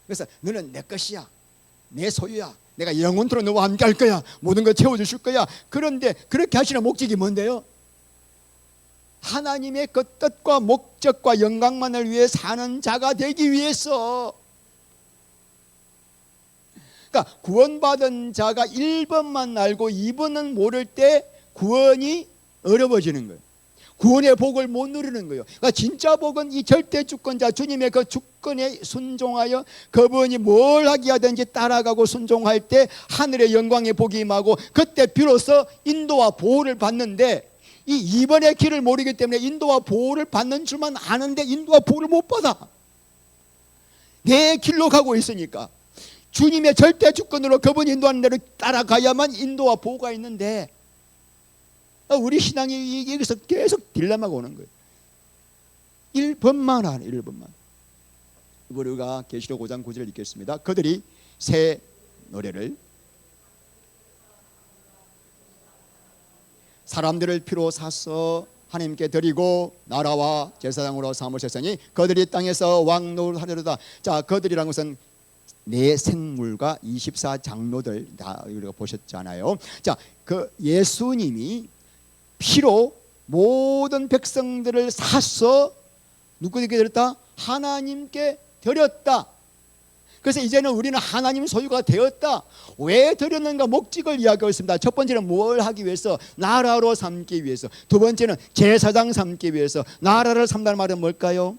[SPEAKER 1] 그래서 너는 내 것이야, 내 소유야, 내가 영원토록 너와 함께 할 거야, 모든 걸 채워주실 거야. 그런데 그렇게 하시는 목적이 뭔데요? 하나님의 그 뜻과 목적과 영광만을 위해 사는 자가 되기 위해서. 그러니까 구원받은 자가 1번만 알고 2번은 모를 때 구원이 어려워지는 거예요. 구원의 복을 못 누리는 거예요. 그러니까 진짜 복은 이 절대 주권자 주님의 그 주권에 순종하여 그분이 뭘 하게 하든지 따라가고 순종할 때 하늘의 영광의 복이 임하고, 그때 비로소 인도와 보호를 받는데, 이 2번의 길을 모르기 때문에 인도와 보호를 받는 줄만 아는데 인도와 보호를 못 받아. 내 길로 가고 있으니까 주님의 절대 주권으로 그분이 인도하는 대로 따라가야만 인도와 보호가 있는데, 우리 신앙이 여기서 계속 딜레마가 오는 거예요. 1번만 하네, 1번만. 우리가 계시록 5장 9절을 읽겠습니다. 그들이 새 노래를 사람들을 피로 사서 하나님께 드리고 나라와 제사장으로 삼으셨으니 그들이 땅에서 왕노릇하리로다. 자, 그들이란 것은 내 생물과 24장로들 다 우리가 보셨잖아요. 자, 그 예수님이 피로 모든 백성들을 사서 누구에게 드렸다? 하나님께 드렸다. 그래서 이제는 우리는 하나님 소유가 되었다. 왜 드렸는가? 목적을 이야기하고 있습니다. 첫 번째는 뭘 하기 위해서? 나라로 삼기 위해서. 두 번째는 제사장 삼기 위해서. 나라를 삼다는 말은 뭘까요?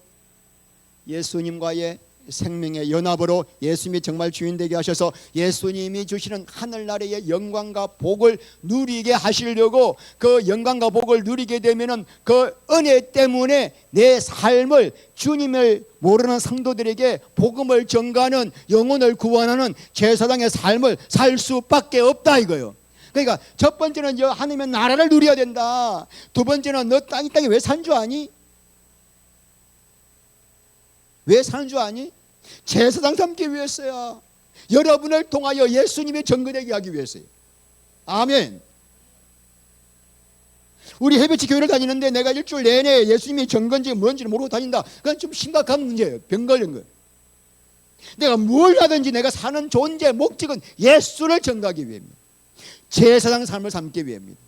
[SPEAKER 1] 예수님과의 생명의 연합으로 예수님이 정말 주인 되게 하셔서 예수님이 주시는 하늘나라의 영광과 복을 누리게 하시려고, 그 영광과 복을 누리게 되면은 그 은혜 때문에 내 삶을, 주님을 모르는 성도들에게 복음을 전가하는, 영혼을 구원하는 제사장의 삶을 살 수밖에 없다 이거예요. 그러니까 첫 번째는 하나님의 나라를 누려야 된다. 두 번째는 너 이 땅에 왜 산 줄 아니? 왜 사는 줄 아니? 제사장 삼기 위해서야. 여러분을 통하여 예수님의 정거되게 하기 위해서요. 아멘. 우리 해배치 교회를 다니는데 내가 일주일 내내 예수님이 정건지 뭔지를 모르고 다닌다. 그건 좀 심각한 문제예요. 병 걸린 거예요. 내가 뭘 하든지 내가 사는 존재 목적은 예수를 전가하기 위해입니다. 제사장 삶을 삼기 위해입니다.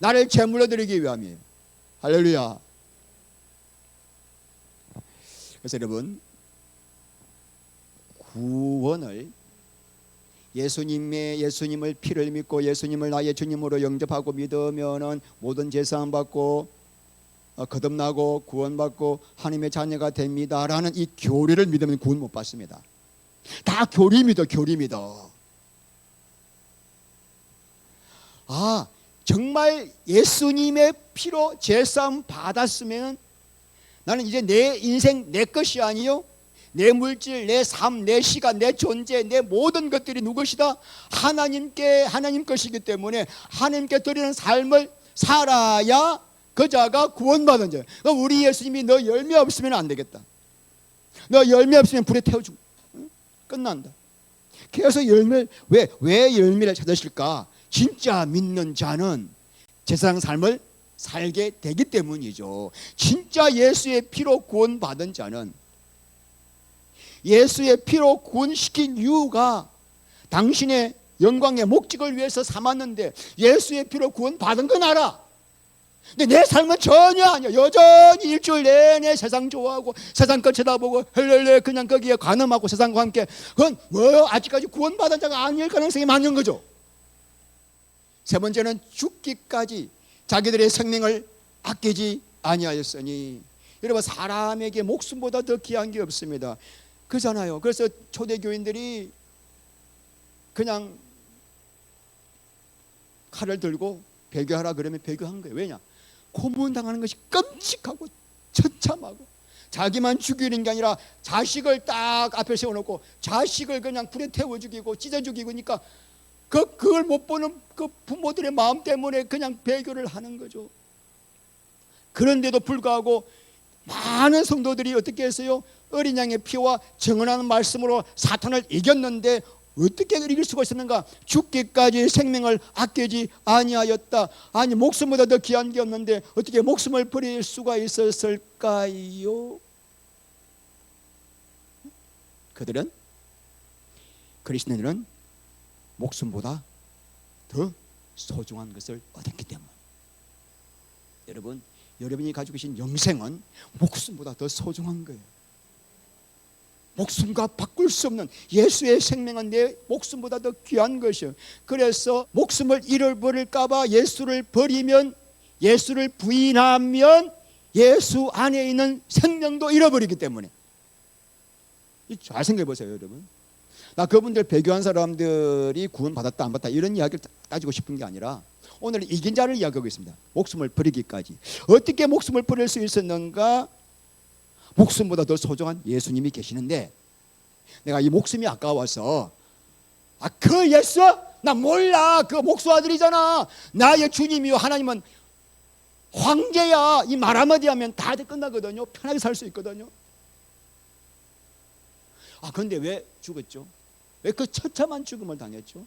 [SPEAKER 1] 나를 제물로 드리기 위함이에요. 할렐루야. 그래서 여러분, 구원을 예수님을 피를 믿고 예수님을 나의 주님으로 영접하고 믿으면은 모든 제사함 받고 거듭나고 구원받고 하나님의 자녀가 됩니다라는 이 교리를 믿으면 구원 못 받습니다. 다 교리입니다. 교리입니다. 아, 정말 예수님의 피로 제사함 받았으면 나는 이제 내 인생 내 것이 아니요, 내 물질, 내 삶, 내 시간, 내 존재, 내 모든 것들이 누구시다? 하나님 것이기 때문에 하나님께 드리는 삶을 살아야 그 자가 구원받은 자예요. 우리 예수님이 너 열매 없으면 안 되겠다. 너 열매 없으면 불에 태워주고 끝난다. 계속 왜 열매를 찾으실까? 진짜 믿는 자는 제사장 삶을 살게 되기 때문이죠. 진짜 예수의 피로 구원받은 자는 예수의 피로 구원시킨 이유가 당신의 영광의 목적을 위해서 삼았는데 예수의 피로 구원받은 건 알아. 근데 내 삶은 전혀 아니야. 여전히 일주일 내내 세상 좋아하고 세상 것 쳐다보고 헐헐 그냥 거기에 관음하고 세상과 함께, 그건 아직까지 구원받은 자가 아닐 가능성이 많은 거죠. 세 번째는 죽기까지 자기들의 생명을 아끼지 아니하였으니. 여러분, 사람에게 목숨보다 더 귀한 게 없습니다. 그잖아요. 그래서 초대교인들이 그냥 칼을 들고 배교하라 그러면 배교한 거예요. 왜냐? 고문당하는 것이 끔찍하고 처참하고, 자기만 죽이는 게 아니라 자식을 딱 앞에 세워놓고 자식을 그냥 불에 태워 죽이고 찢어 죽이고, 그러니까 그걸 못 보는 그 부모들의 마음 때문에 그냥 배교를 하는 거죠. 그런데도 불구하고 많은 성도들이 어떻게 했어요? 어린 양의 피와 정언하는 말씀으로 사탄을 이겼는데 어떻게 이길 수가 있었는가? 죽기까지 생명을 아끼지 아니하였다. 아니, 목숨보다 더 귀한 게 없는데 어떻게 목숨을 버릴 수가 있었을까요? 그리스도인들은 목숨보다 더 소중한 것을 얻었기 때문에, 여러분이 가지고 계신 영생은 목숨보다 더 소중한 거예요. 목숨과 바꿀 수 없는 예수의 생명은 내 목숨보다 더 귀한 것이에요. 그래서 목숨을 잃어버릴까 봐 예수를 버리면, 예수를 부인하면 예수 안에 있는 생명도 잃어버리기 때문에. 잘 생각해 보세요, 여러분. 나 그분들 배교한 사람들이 구원받았다 안 받았다 이런 이야기를 따지고 싶은 게 아니라 오늘 이긴 자를 이야기하고 있습니다. 목숨을 버리기까지. 어떻게 목숨을 버릴 수 있었는가? 목숨보다 더 소중한 예수님이 계시는데, 내가 이 목숨이 아까워서 그 예수? 나 몰라. 그 목수 아들이잖아. 나의 주님이요 하나님은 황제야. 이 말 한마디 하면 다 끝나거든요. 편하게 살 수 있거든요. 그런데 왜 죽었죠? 왜 그 처참한 죽음을 당했죠?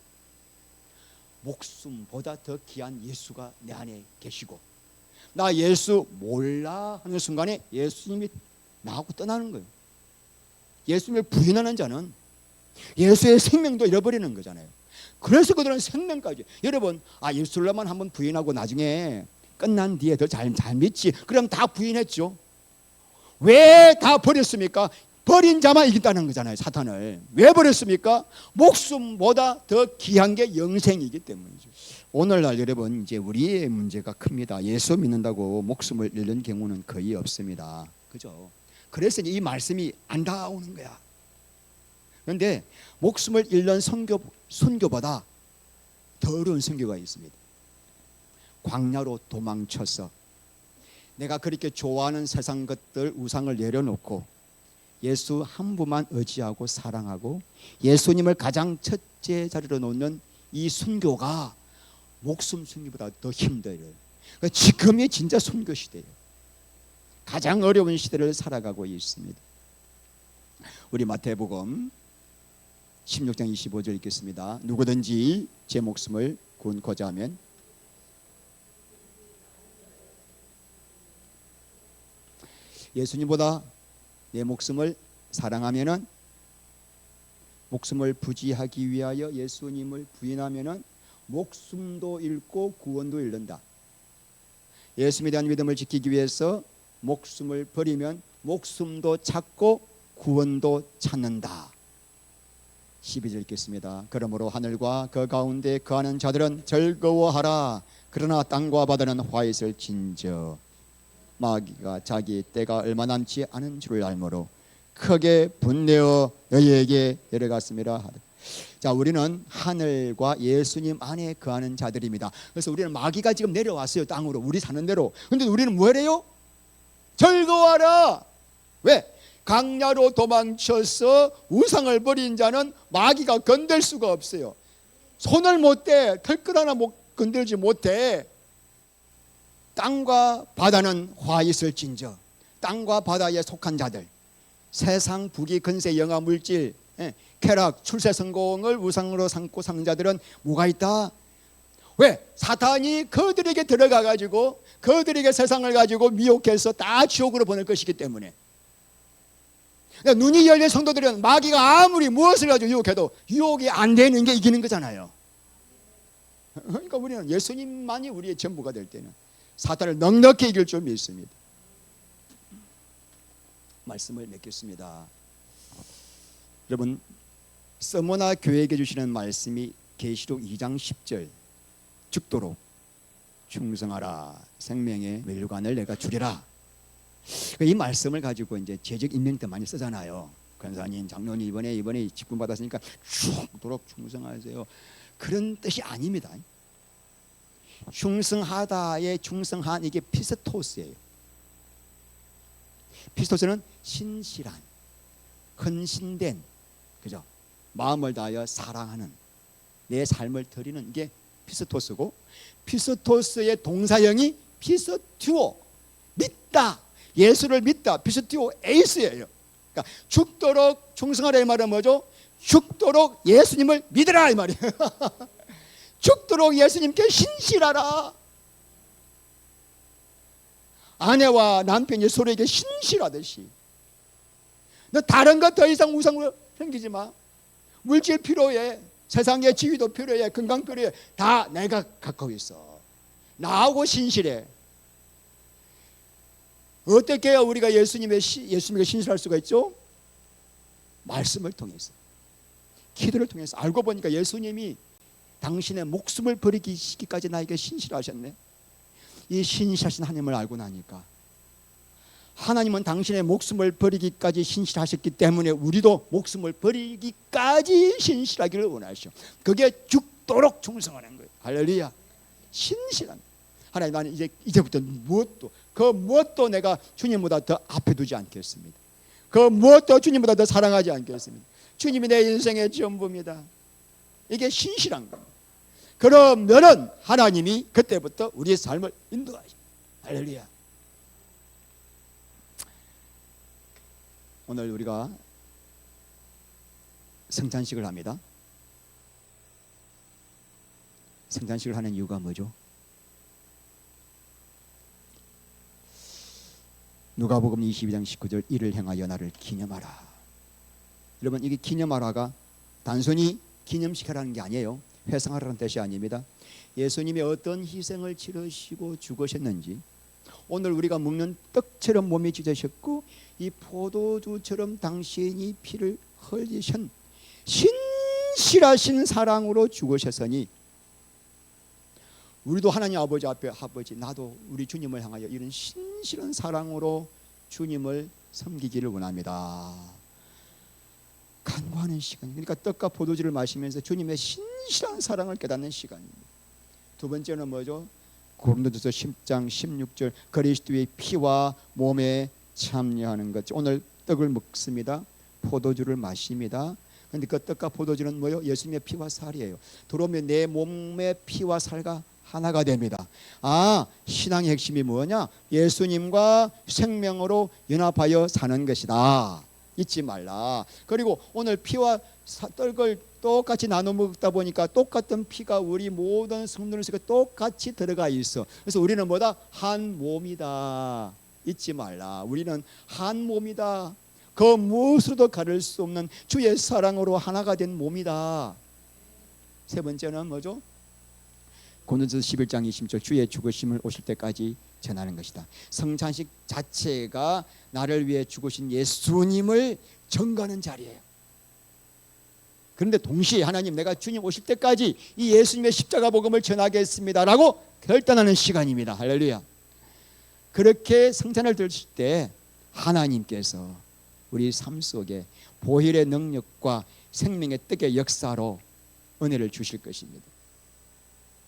[SPEAKER 1] 목숨보다 더 귀한 예수가 내 안에 계시고, 나 예수 몰라 하는 순간에 예수님이 나하고 떠나는 거예요. 예수님을 부인하는 자는 예수의 생명도 잃어버리는 거잖아요. 그래서 그들은 생명까지. 여러분, 예수를만 한번 부인하고 나중에 끝난 뒤에 더 잘 믿지, 그럼 다 부인했죠. 왜 다 버렸습니까? 버린 자만 이긴다는 거잖아요. 사탄을 왜 버렸습니까? 목숨보다 더 귀한 게 영생이기 때문이죠. 오늘날 여러분, 이제 우리의 문제가 큽니다. 예수 믿는다고 목숨을 잃는 경우는 거의 없습니다. 그죠? 그래서 이 말씀이 안 닿아오는 거야. 그런데 목숨을 잃는 선교보다 더 어려운 선교가 있습니다. 광야로 도망쳐서 내가 그렇게 좋아하는 세상 것들, 우상을 내려놓고 예수 한 분만 의지하고 사랑하고 예수님을 가장 첫째 자리로 놓는 이 순교가 목숨 순교보다 더 힘들어요. 지금이 진짜 순교 시대예요. 가장 어려운 시대를 살아가고 있습니다. 우리 마태복음 16장 25절 읽겠습니다. 누구든지 제 목숨을 구원코자 하면 예수님보다 내 목숨을 사랑하면은, 목숨을 부지하기 위하여 예수님을 부인하면은 목숨도 잃고 구원도 잃는다. 예수님에 대한 믿음을 지키기 위해서 목숨을 버리면 목숨도 찾고 구원도 찾는다. 12절 읽겠습니다. 그러므로 하늘과 그 가운데 거하는 자들은 즐거워하라. 그러나 땅과 바다는 화 있을 진저. 마귀가 자기 때가 얼마 남지 않은 줄을 알므로 크게 분내어 너희에게 내려갔습니다. 자, 우리는 하늘과 예수님 안에 거하는 자들입니다. 그래서 우리는 마귀가 지금 내려왔어요, 땅으로. 우리 사는 대로. 근데 우리는 뭐래요? 즐거워하라. 왜? 광야로 도망쳐서 우상을 버린 자는 마귀가 건들 수가 없어요. 손을 못 대, 털끝 하나 건들지 못해. 땅과 바다는 화 있을진저. 땅과 바다에 속한 자들, 세상 부귀 근세 영화 물질, 쾌락 출세 성공을 우상으로 삼고 사는 자들은 뭐가 있다? 왜? 사탄이 그들에게 들어가 가지고 그들에게 세상을 가지고 미혹해서 다 지옥으로 보낼 것이기 때문에. 그러니까 눈이 열린 성도들은 마귀가 아무리 무엇을 가지고 유혹해도 유혹이 안 되는 게 이기는 거잖아요. 그러니까 우리는 예수님만이 우리의 전부가 될 때는 사탄을 넉넉히 이길 줄 믿습니다. 말씀을 맺겠습니다. 여러분, 서머나 교회에게 주시는 말씀이 계시록 2장 10절, 죽도록 충성하라. 생명의 멸류관을 내가 주리라. 이 말씀을 가지고 이제 재적 임명 때 많이 쓰잖아요. 권사님, 장로님 이번에 직분 받았으니까 죽도록 충성하세요. 그런 뜻이 아닙니다. 충성하다의 충성한, 이게 피스토스예요. 피스토스는 신실한, 헌신된, 그죠? 마음을 다하여 사랑하는, 내 삶을 드리는 게 피스토스고, 피스토스의 동사형이 피스튜오, 믿다, 예수를 믿다, 피스튜오 에이스예요. 그러니까 죽도록 충성하라 이 말은 뭐죠? 죽도록 예수님을 믿으라 이 말이에요. 죽도록 예수님께 신실하라. 아내와 남편이 서로에게 신실하듯이, 너 다른 것 더 이상 우상으로 생기지 마. 물질 필요해, 세상의 지위도 필요해, 건강 필요해, 다 내가 갖고 있어. 나하고 신실해. 어떻게 해야 우리가 예수님에게 신실할 수가 있죠? 말씀을 통해서, 기도를 통해서. 알고 보니까 예수님이 당신의 목숨을 버리기까지 나에게 신실하셨네. 이 신실하신 하나님을 알고 나니까, 하나님은 당신의 목숨을 버리기까지 신실하셨기 때문에 우리도 목숨을 버리기까지 신실하기를 원하시오. 그게 죽도록 충성하는 거예요. 할렐루야. 신실한 하나님, 나는 이제부터 무엇도 내가 주님보다 더 앞에 두지 않겠습니다. 그 무엇도 주님보다 더 사랑하지 않겠습니다. 주님이 내 인생의 전부입니다. 이게 신실한 겁니다. 그러면은 하나님이 그때부터 우리의 삶을 인도하시오. 할렐루야. 오늘 우리가 성찬식을 합니다. 성찬식을 하는 이유가 뭐죠? 누가복음 22장 19절, 이를 행하여 나를 기념하라. 여러분, 이게 기념하라가 단순히 기념식 하라는 게 아니에요. 회상하라는 뜻이 아닙니다. 예수님이 어떤 희생을 치르시고 죽으셨는지, 오늘 우리가 먹는 떡처럼 몸이 찢어졌고 이 포도주처럼 당신이 피를 흘리신 신실하신 사랑으로 죽으셨으니, 우리도 하나님 아버지 앞에, 아버지 나도 우리 주님을 향하여 이런 신실한 사랑으로 주님을 섬기기를 원합니다. 간구하는 시간. 그러니까 떡과 포도주를 마시면서 주님의 신실한 사랑을 깨닫는 시간입니다. 두 번째는 뭐죠? 고린도전서 10장 16절, 그리스도의 피와 몸에 참여하는 것. 오늘 떡을 먹습니다. 포도주를 마십니다. 그런데 그 떡과 포도주는 뭐요? 예수님의 피와 살이에요. 들어오면 내 몸의 피와 살과 하나가 됩니다. 신앙의 핵심이 뭐냐? 예수님과 생명으로 연합하여 사는 것이다. 잊지 말라. 그리고 오늘 피와 떡을 똑같이 나눠 먹다 보니까 똑같은 피가 우리 모든 성도들 속에 똑같이 들어가 있어. 그래서 우리는 뭐다? 한 몸이다. 잊지 말라. 우리는 한 몸이다. 그 무엇으로도 가릴 수 없는 주의 사랑으로 하나가 된 몸이다. 세 번째는 뭐죠? 고린도전서 11장 20절, 주의 죽으심을 오실 때까지 전하는 것이다. 성찬식 자체가 나를 위해 죽으신 예수님을 전가하는 자리예요. 그런데 동시에 하나님, 내가 주님 오실 때까지 이 예수님의 십자가 복음을 전하겠습니다 라고 결단하는 시간입니다. 할렐루야. 그렇게 성찬을 드실 때 하나님께서 우리 삶 속에 보혈의 능력과 생명의 떡의 역사로 은혜를 주실 것입니다.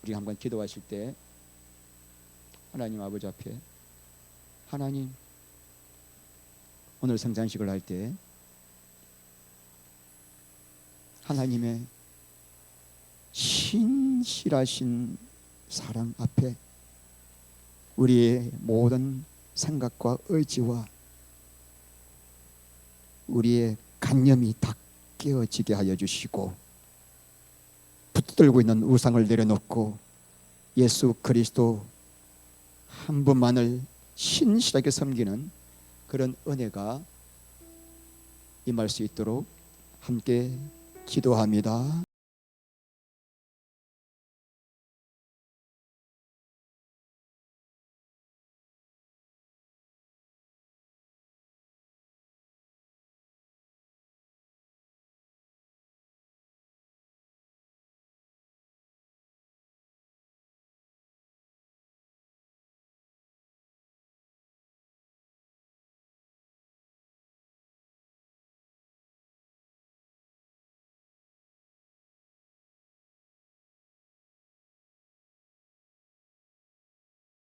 [SPEAKER 1] 우리 한번 기도하실 때 하나님 아버지 앞에, 하나님, 오늘 성찬식을 할 때 하나님의 신실하신 사랑 앞에 우리의 모든 생각과 의지와 우리의 관념이 다 깨어지게 하여 주시고, 붙들고 있는 우상을 내려놓고 예수 그리스도 한 분만을 신실하게 섬기는 그런 은혜가 임할 수 있도록 함께 기도합니다.